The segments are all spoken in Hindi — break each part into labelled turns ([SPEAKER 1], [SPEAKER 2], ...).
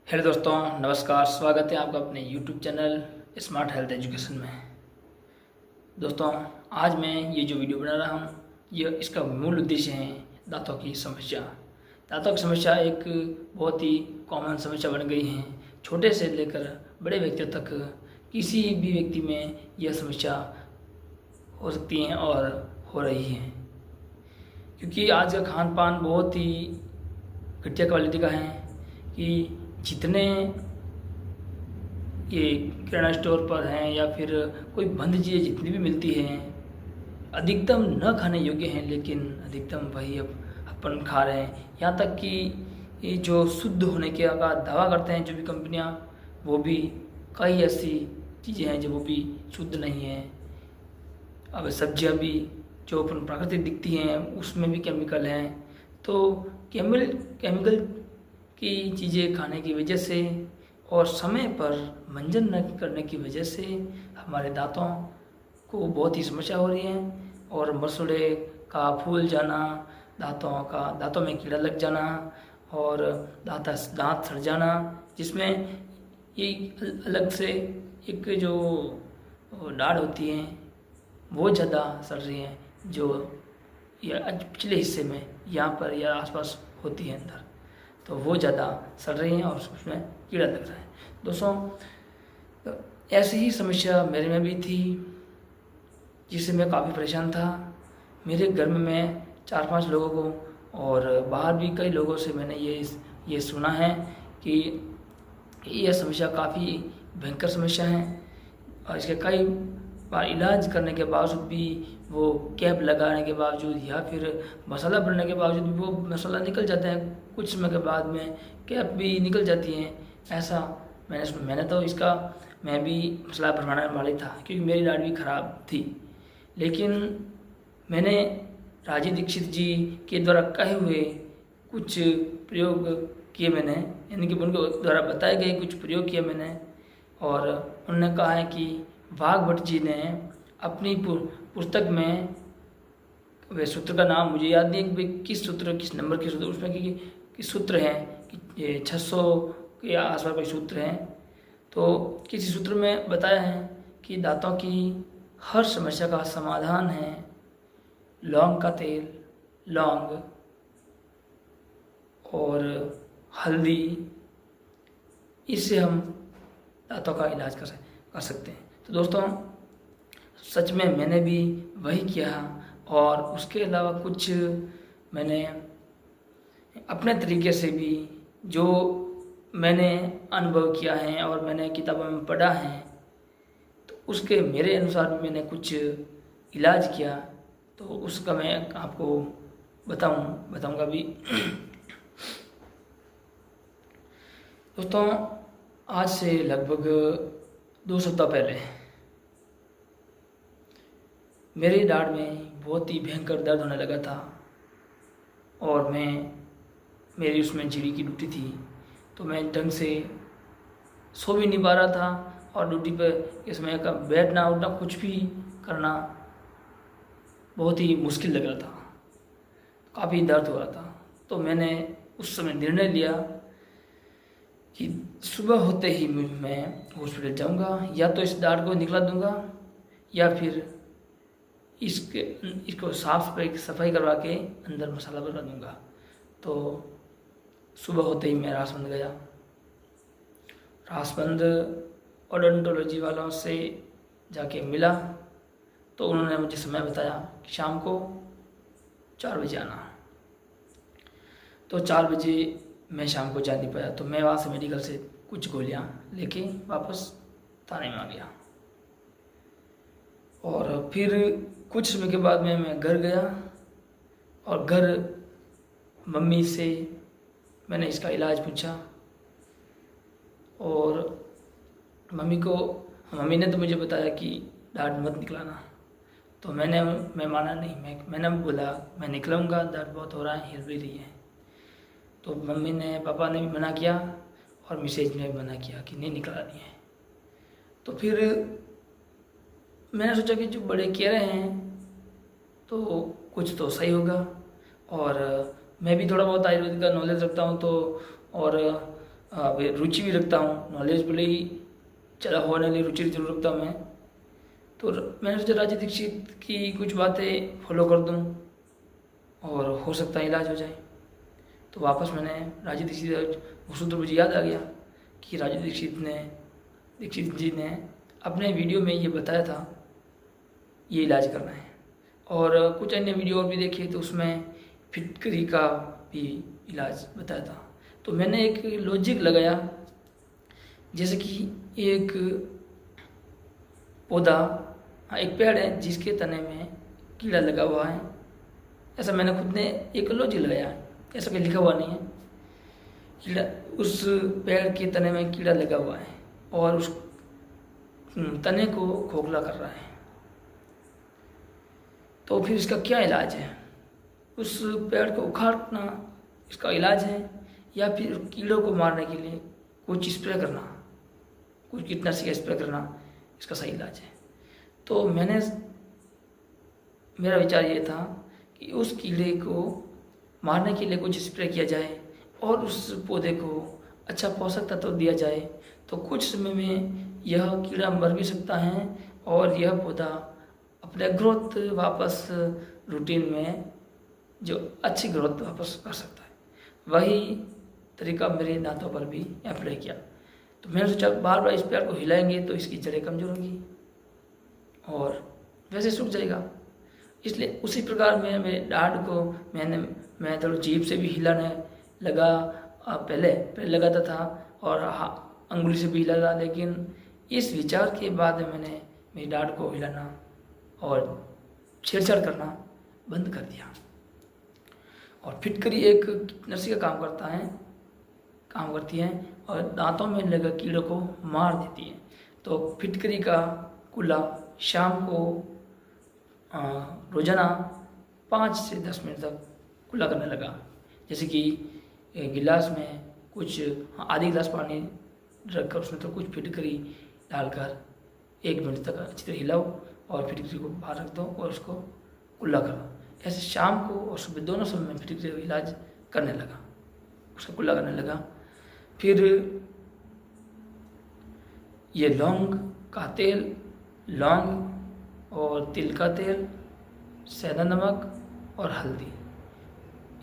[SPEAKER 1] हेलो दोस्तों, नमस्कार। स्वागत है आपका अपने YouTube channel smart health education में। दोस्तों, आज मैं ये जो वीडियो बना रहा हूँ, ये इसका मूल उद्देश्य है दांतों की समस्या। दांतों की समस्या एक बहुत ही कॉमन समस्या बन गई है। छोटे से लेकर बड़े व्यक्तियों तक किसी भी व्यक्ति में यह समस्या हो सकती है और हो रही है, क्योंकि आज का खान पान बहुत ही घटिया क्वालिटी का है कि जितने ये किराना स्टोर पर हैं या फिर कोई बंद चीज़ें जितनी भी मिलती हैं, अधिकतम न खाने योग्य हैं, लेकिन अधिकतम वही अब अपन खा रहे हैं। यहाँ तक कि ये जो शुद्ध होने के का दावा करते हैं जो भी कंपनियाँ, वो भी कई ऐसी चीज़ें हैं जो वो भी शुद्ध नहीं हैं। अब सब्जियाँ भी जो अपन प्राकृतिक दिखती हैं उसमें भी केमिकल हैं। तो केमिकल की चीज़ें खाने की वजह से और समय पर मंजन न करने की वजह से हमारे दांतों को बहुत ही समस्या हो रही है और मसूड़े का फूल जाना, दांतों में कीड़ा लग जाना और दांत सड़ जाना, जिसमें ये अलग से एक जो दाढ़ होती है वो ज़्यादा सड़ रही है, जो ये पिछले हिस्से में यहाँ पर या आसपास होती है अंदर, तो वो ज़्यादा सड़ रही हैं और उसमें कीड़ा लग रहा है। दोस्तों, ऐसी ही समस्या मेरे में भी थी, जिससे मैं काफ़ी परेशान था। मेरे घर में मैं 4-5 लोगों को और बाहर भी कई लोगों से मैंने ये सुना है कि यह समस्या काफ़ी भयंकर समस्या है और इसके कई बार इलाज करने के बावजूद भी, वो कैप लगाने के बावजूद या फिर मसाला भरने के बावजूद भी वो मसाला निकल जाता है, कुछ समय के बाद में कैप भी निकल जाती है। ऐसा मैंने तो मैं भी मसाला भरवाने वाली था, क्योंकि मेरी दाढ़ भी ख़राब थी। लेकिन मैंने राजीव दीक्षित जी के द्वारा कहे हुए कुछ प्रयोग किए मैंने, यानी कि उनके द्वारा बताए गए कुछ प्रयोग किए मैंने, और उन्होंने कहा है कि वाघभट्ट जी ने अपनी पुस्तक में, वे सूत्र का नाम मुझे याद नहीं कि किस नंबर के सूत्र उसमें कि सूत्र हैं कि 600 के आसपास कोई सूत्र हैं, तो किसी सूत्र में बताया है कि दांतों की हर समस्या का समाधान है लौंग का तेल, लौंग और हल्दी, इससे हम दांतों का इलाज कर सकते हैं। तो दोस्तों, सच में मैंने भी वही किया, और उसके अलावा कुछ मैंने अपने तरीके से भी जो मैंने अनुभव किया है और मैंने किताबों में पढ़ा है, तो उसके मेरे अनुसार भी मैंने कुछ इलाज किया, तो उसका मैं आपको बताऊंगा भी। दोस्तों, आज से लगभग 2 सप्ताह पहले मेरी दाढ़ में बहुत ही भयंकर दर्द होने लगा था और मेरी उसमें झिड़ी की ड्यूटी थी, तो मैं ढंग से सो भी नहीं पा रहा था और ड्यूटी पर इसमें का बैठना उठना कुछ भी करना बहुत ही मुश्किल लग रहा था, काफ़ी दर्द हो रहा था। तो मैंने उस समय निर्णय लिया कि सुबह होते ही मैं हॉस्पिटल जाऊंगा, या तो इस दाढ़ को निकला दूंगा या फिर इसको सफाई करवा के अंदर मसाला भरवा दूंगा। तो सुबह होते ही मैं रासबंद गया। रासबंद ओडोंटोलॉजी वालों से जाके मिला, तो उन्होंने मुझे समय बताया कि शाम को 4 बजे आना। तो 4 बजे मैं शाम को जा नहीं पाया, तो मैं वहाँ से मेडिकल से कुछ गोलियाँ लेके वापस थाने में आ गया। और फिर कुछ समय के बाद में मैं घर गया और घर मम्मी से मैंने इसका इलाज पूछा, और मम्मी ने तो मुझे बताया कि दाढ़ मत निकलाना। तो मैं माना नहीं, मैंने बोला मैं निकलाऊंगा, दर्द बहुत हो रहा है, हिल भी रही है। तो पापा ने भी मना किया और मिसेज ने भी मना किया कि नहीं निकलानी है। तो फिर मैंने सोचा कि जो बड़े कह रहे हैं तो कुछ तो सही होगा, और मैं भी थोड़ा बहुत आयुर्वेद का नॉलेज रखता हूँ, तो और रुचि भी रखता हूँ, नॉलेजफुली चला होने लिए रुचि जरूर रखता हूँ मैं। तो मैंने सोचा राजू दीक्षित की कुछ बातें फॉलो कर दूँ और हो सकता है इलाज हो जाए। तो वापस मैंने राजू दीक्षित उस तो मुझे याद आ गया कि राजू दीक्षित जी ने अपने वीडियो में ये बताया था ये इलाज करना है। और कुछ अन्य वीडियो और भी देखे तो उसमें फिटकरी का भी इलाज बताया था। तो मैंने एक लॉजिक लगाया, जैसे कि एक पौधा, एक पेड़ है जिसके तने में कीड़ा लगा हुआ है, ऐसा मैंने खुद ने एक लॉजिक लगाया, ऐसा कहीं लिखा हुआ नहीं है। कीड़ा, उस पेड़ के तने में कीड़ा लगा हुआ है और उस तने को खोखला कर रहा है, तो फिर इसका क्या इलाज है? उस पेड़ को उखाड़ना इसका इलाज है या फिर कीड़ों को मारने के लिए कुछ स्प्रे करना, कुछ कीटनाशक स्प्रे करना इसका सही इलाज है? तो मेरा विचार ये था कि उस कीड़े को मारने के लिए कुछ स्प्रे किया जाए और उस पौधे को अच्छा पोषक तत्व दिया जाए, तो कुछ समय में यह कीड़ा मर भी सकता है और यह पौधा अपने ग्रोथ वापस रूटीन में जो अच्छी ग्रोथ वापस कर सकता है। वही तरीका मेरे दांतों पर भी अप्लाई किया। तो मैंने सोचा बार बार इस पेड़ को हिलाएंगे तो इसकी जड़ें कमजोर होंगी और वैसे सूख जाएगा। इसलिए उसी प्रकार मैं मेरे दाढ़ को मैं थोड़ा जीभ से भी हिलाने लगा। पहले लगाता था और अंगुली से भी हिला था, लेकिन इस विचार के बाद मैंने मेरी दाढ़ को हिलाना और छेड़छाड़ करना बंद कर दिया। और फिटकरी एक कीटनाशी का काम करती है और दांतों में लगे कीड़ों को मार देती है। तो फिटकरी का कुल्ला शाम को रोजाना 5 से 10 मिनट तक कुल्ला करने लगा। जैसे कि गिलास में कुछ आधी गिलास पानी रखकर उसमें तो कुछ फिटकरी डालकर 1 मिनट तक अच्छी तरह हिलाओ और फिटकरी को बाहर रख दो और उसको कुल्ला करो। ऐसे शाम को और सुबह दोनों समय में फिटकरी का इलाज करने लगा, उसका कुल्ला करने लगा। फिर ये लौंग का तेल, लौंग और तिल का तेल, सेंधा नमक और हल्दी,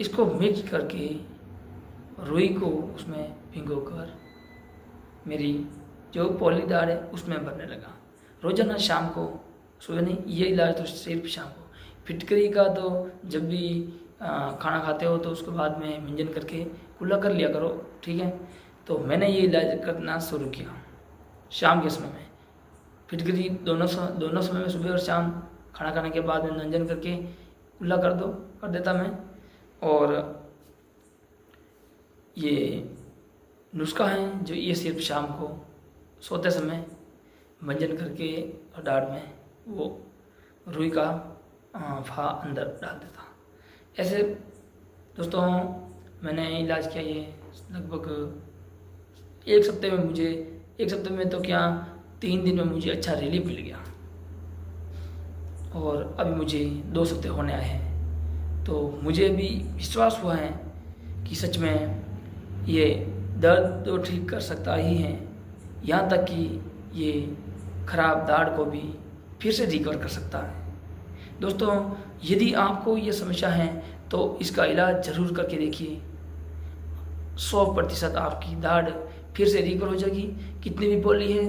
[SPEAKER 1] इसको मिक्स करके रुई को उसमें भिगोकर मेरी जो पॉली दाढ़ है उसमें भरने लगा रोजाना शाम को। सुबह नहीं, ये इलाज तो सिर्फ शाम को। फिटकरी का तो जब भी खाना खाते हो तो उसके बाद में मंजन करके कुल्ला कर लिया करो, ठीक है। तो मैंने ये इलाज करना शुरू किया शाम के समय में। फिटकरी दोनों समय में, सुबह और शाम खाना खाने के बाद में मंजन करके कुल्ला कर देता मैं। और ये नुस्खा है जो ये सिर्फ शाम को सोते समय मंजन करके और दाढ़ में वो रुई का फा अंदर डाल देता। ऐसे दोस्तों मैंने इलाज किया ये लगभग 1 हफ्ते में। मुझे 1 हफ्ते में तो क्या 3 दिन में मुझे अच्छा रिलीफ मिल गया और अभी मुझे 2 हफ्ते होने आए हैं। तो मुझे भी विश्वास हुआ है कि सच में ये दर्द तो ठीक कर सकता ही है, यहाँ तक कि ये खराब दाढ़ को भी फिर से रिकवर कर सकता है। दोस्तों यदि आपको ये समस्या है तो इसका इलाज ज़रूर करके देखिए। 100% आपकी दाढ़ फिर से रिकवर हो जाएगी। कितनी भी बोली है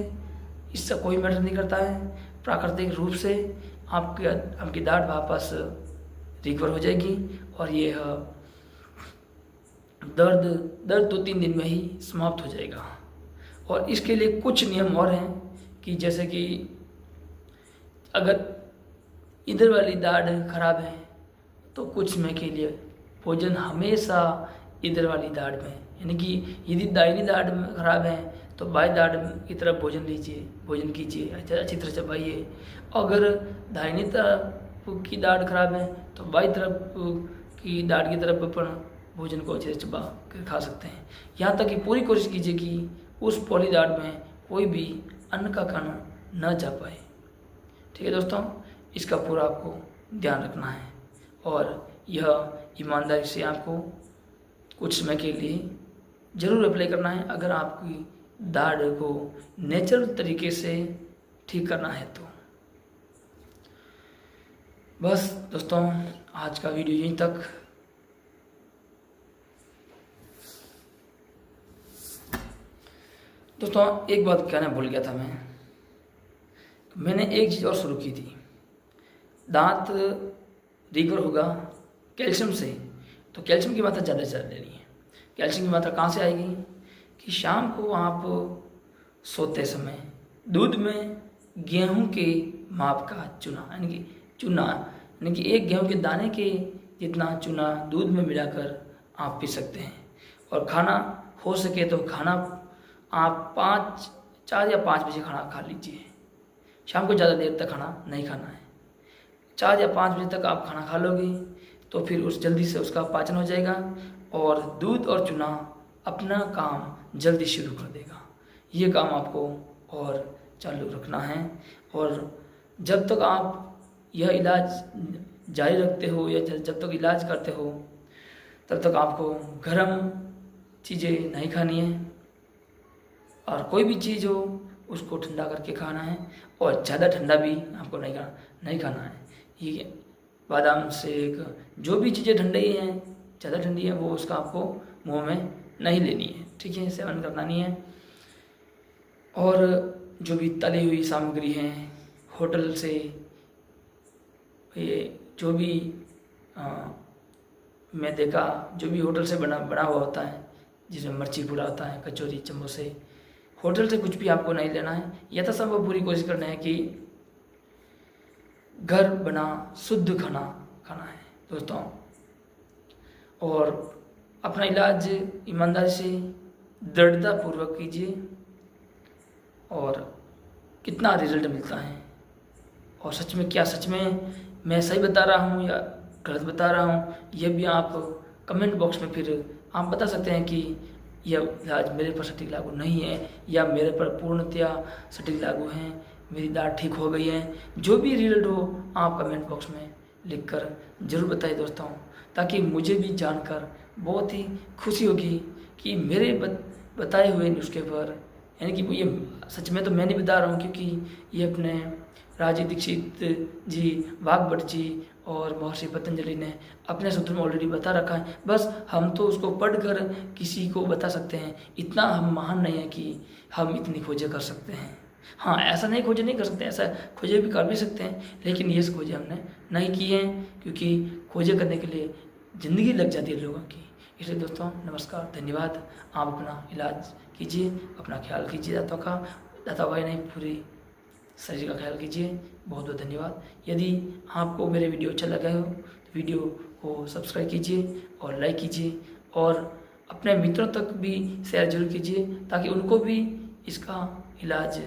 [SPEAKER 1] इससे कोई मैटर नहीं करता है, प्राकृतिक रूप से आपकी दाढ़ वापस रिकवर हो जाएगी और ये दर्द 2-3 दिन में ही समाप्त हो जाएगा। और इसके लिए कुछ नियम और हैं कि जैसे कि अगर इधर वाली दाढ़ खराब है तो कुछ समय के लिए भोजन हमेशा इधर वाली दाढ़ में, यानी कि यदि दाहिनी दाढ़ खराब है तो बाएं दाढ़ की तरफ भोजन कीजिए, अच्छी तरह चबाइए। अगर दाहिनी तरफ की दाढ़ खराब है तो बाईं तरफ की दाढ़ की तरफ अपन भोजन को अच्छे से चबा कर खा सकते हैं। यहाँ तक कि पूरी कोशिश कीजिए कि उस पॉली दाढ़ में कोई भी अन्न का कण न जा पाए, ठीक है दोस्तों। इसका पूरा आपको ध्यान रखना है और यह ईमानदारी से आपको कुछ समय के लिए ज़रूर अप्लाई करना है अगर आपकी दाढ़ को नेचुरल तरीके से ठीक करना है तो। बस दोस्तों, आज का वीडियो यहीं तक। दोस्तों, एक बात कहना भूल गया था मैंने एक चीज़ और शुरू की थी। दांत रिकवर होगा कैल्शियम से, तो कैल्शियम की मात्रा ज़्यादा से ज़्यादा लेनी है। कैल्शियम की मात्रा कहाँ से आएगी कि शाम को आप सोते समय दूध में गेहूं के माप का चूना यानी कि एक गेहूं के दाने के जितना चूना दूध में मिलाकर आप पी सकते हैं। और खाना हो सके तो खाना आप 4 या 5 बजे खाना खा लीजिए। शाम को ज़्यादा देर तक खाना नहीं खाना है। 4 या 5 बजे तक आप खाना खा लोगे तो फिर उस जल्दी से उसका पाचन हो जाएगा और दूध और चूना अपना काम जल्दी शुरू कर देगा। ये काम आपको और चालू रखना है। और जब तक आप यह इलाज जारी रखते हो या जब तक इलाज करते हो तब तक आपको गर्म चीज़ें नहीं खानी है और कोई भी चीज़ हो उसको ठंडा करके खाना है और ज़्यादा ठंडा भी आपको नहीं खाना है। ये बादाम शेक जो भी चीज़ें ठंडी हैं, ज़्यादा ठंडी है, वो उसका आपको मुंह में नहीं लेनी है, ठीक है, सेवन करना नहीं है। और जो भी तली हुई सामग्री हैं होटल से, ये जो भी मैदे का जो भी होटल से बना हुआ होता है, जिसमें मिर्ची पूरा होता है, कचौरी चम्मच से, होटल से कुछ भी आपको नहीं लेना है। यथासंभव पूरी कोशिश करना है कि घर बना शुद्ध खाना खाना है दोस्तों। और अपना इलाज ईमानदारी से दृढ़तापूर्वक कीजिए और कितना रिजल्ट मिलता है और सच में मैं सही बता रहा हूँ या गलत बता रहा हूँ, यह भी आप कमेंट बॉक्स में फिर आप बता सकते हैं कि यह इलाज मेरे पर सटीक लागू नहीं है या मेरे पर पूर्णतया सटीक लागू है, मेरी दाढ़ ठीक हो गई है। जो भी रिजल्ट हो आप कमेंट बॉक्स में लिखकर ज़रूर बताइए दोस्तों, ताकि मुझे भी जानकर बहुत ही खुशी होगी कि मेरे बताए हुए नुस्खे पर, यानी कि ये सच में तो मैं नहीं बता रहा हूँ, क्योंकि ये अपने राजीव दीक्षित जी, वाघभट जी और महर्षि पतंजलि ने अपने सूत्र में ऑलरेडी बता रखा है। बस हम तो उसको पढ़कर किसी को बता सकते हैं। इतना हम महान नहीं है कि हम इतनी खोजें कर सकते हैं। हाँ, ऐसा नहीं खोजें नहीं कर सकते, ऐसा खोजें भी कर भी सकते हैं, लेकिन ये खोजें हमने नहीं की हैं, क्योंकि खोजें करने के लिए ज़िंदगी लग जाती है लोगों की। इसलिए दोस्तों, नमस्कार, धन्यवाद। आप अपना इलाज कीजिए, अपना ख्याल कीजिए, दाता भाई नहीं, पूरी शरीर का ख्याल कीजिए। बहुत बहुत धन्यवाद। यदि आपको मेरे वीडियो अच्छा लगा हो तो वीडियो को सब्सक्राइब कीजिए और लाइक कीजिए और अपने मित्रों तक भी शेयर जरूर कीजिए, ताकि उनको भी इसका इलाज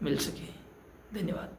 [SPEAKER 1] मिल सके। धन्यवाद।